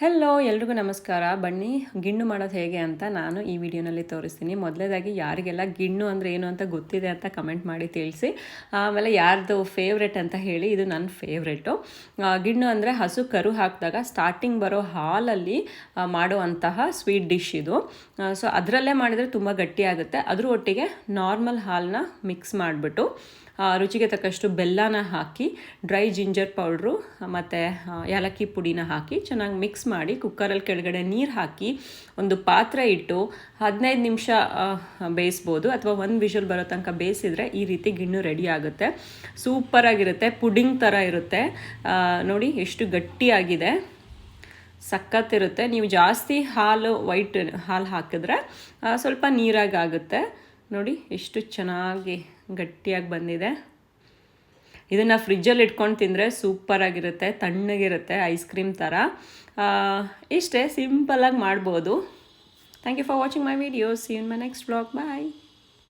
Hello ಎಲ್ರಿಗೂ ನಮಸ್ಕಾರ. ಬನ್ನಿ ಗಿಣ್ಣು ಮಾಡೋದು ಹೇಗೆ ಅಂತ ನಾನು ಈ ವಿಡಿಯೋನಲ್ಲಿ ತೋರಿಸ್ತೀನಿ. ಮೊದಲೇದಾಗಿ ಯಾರಿಗೆಲ್ಲ ಗಿಣ್ಣು ಅಂದರೆ ಏನು ಅಂತ ಗೊತ್ತಿದೆ ಅಂತ ಕಮೆಂಟ್ ಮಾಡಿ ತಿಳಿಸಿ. ಆಮೇಲೆ ಯಾರ್ದು ಫೇವ್ರೆಟ್ ಅಂತ ಹೇಳಿ. ಇದು ನನ್ನ ಫೇವ್ರೆಟು. ಗಿಣ್ಣು ಅಂದರೆ ಹಸು ಕರು ಹಾಕಿದಾಗ ಸ್ಟಾರ್ಟಿಂಗ್ ಬರೋ ಹಾಲಲ್ಲಿ ಮಾಡುವಂತಹ ಸ್ವೀಟ್ ಡಿಶ್ ಇದು. ಸೊ ಅದರಲ್ಲೇ ಮಾಡಿದರೆ ತುಂಬ ಗಟ್ಟಿಯಾಗುತ್ತೆ. ಅದ್ರ ಒಟ್ಟಿಗೆ ನಾರ್ಮಲ್ ಹಾಲನ್ನ ಮಿಕ್ಸ್ ಮಾಡಿಬಿಟ್ಟು ರುಚಿಗೆ ತಕ್ಕಷ್ಟು ಬೆಲ್ಲನ ಹಾಕಿ ಡ್ರೈ ಜಿಂಜರ್ ಪೌಡ್ರು ಮತ್ತು ಏಲಕ್ಕಿ ಪುಡಿನ ಹಾಕಿ ಚೆನ್ನಾಗಿ ಮಿಕ್ಸ್ ಮಾಡಿ ಕುಕ್ಕರಲ್ಲಿ ಕೆಳಗಡೆ ನೀರು ಹಾಕಿ ಒಂದು ಪಾತ್ರೆ ಇಟ್ಟು 15 ನಿಮಿಷ ಬೇಯಿಸ್ಬೋದು, ಅಥವಾ 1 ವಿಷಲ್ ಬರೋ ತನಕ ಬೇಯಿಸಿದರೆ ಈ ರೀತಿ ಗಿಣ್ಣು ರೆಡಿ ಆಗುತ್ತೆ. ಸೂಪರಾಗಿರುತ್ತೆ, ಪುಡಿಂಗ್ ಥರ ಇರುತ್ತೆ. ನೋಡಿ ಎಷ್ಟು ಗಟ್ಟಿಯಾಗಿದೆ, ಸಖತ್ತಿರುತ್ತೆ. ನೀವು ಜಾಸ್ತಿ ವೈಟ್ ಹಾಲು ಹಾಕಿದ್ರೆ ಸ್ವಲ್ಪ ನೀರಾಗಿ ಆಗುತ್ತೆ. ನೋಡಿ ಎಷ್ಟು ಚೆನ್ನಾಗಿ ಗಟ್ಟಿಯಾಗಿ ಬಂದಿದೆ. ಇದನ್ನು ಫ್ರಿಜ್ಜಲ್ಲಿ ಇಟ್ಕೊಂಡು ತಿಂದರೆ ಸೂಪರಾಗಿರುತ್ತೆ, ತಣ್ಣಗಿರುತ್ತೆ, ಐಸ್ ಕ್ರೀಮ್ ಥರ. ಇಷ್ಟೇ ಸಿಂಪಲಾಗಿ ಮಾಡ್ಬೋದು. Thank you for watching my videos. See you in my next vlog. Bye.